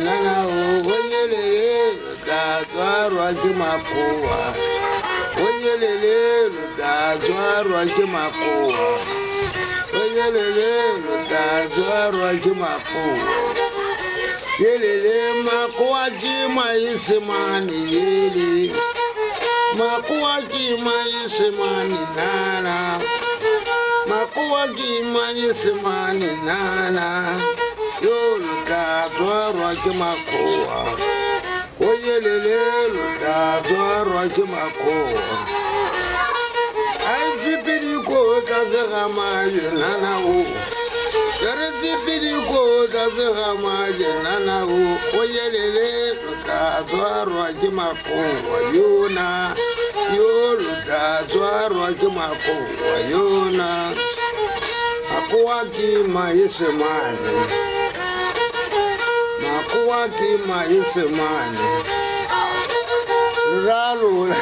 nana onyelele tazwarwa chimakuwa onyelele tazwarwa chimakuwa onyelele tazwarwa chimakuwa yelele makuwa chimaisimani yeli makuwa chimaisimani nana makuwa chimaisimani nana Lutazwarwa chimakuwa oyelele lutazwarwa chimakuwa aizipiriko tazigamaje nanawo yarizipiriko tazigamaje nanawo oyelele lutazwarwa chimakuwa yona yo lutazwarwa chimakuwa yona makuwa chimaisimani makuwa chimaisimani Ralu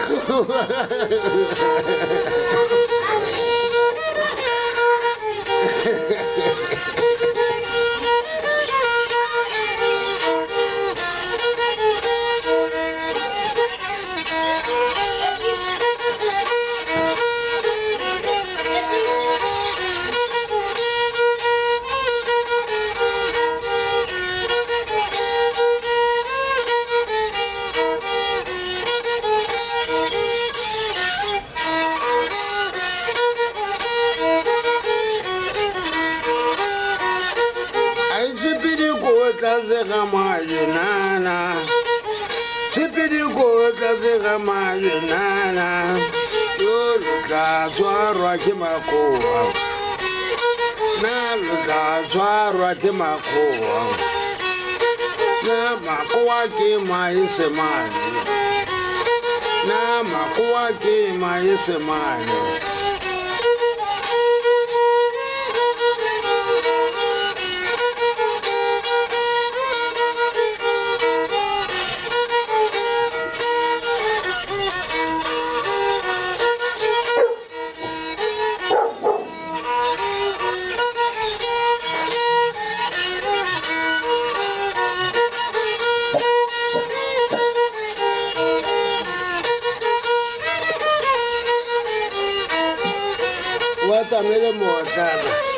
tazigamaje nana sipiriko tazigamaje nana yo lutazwarwa chimakuwa na lutazwarwa chimakuwa na makuwa chimaisimani na makuwa chimaisimani Wata mele mo sana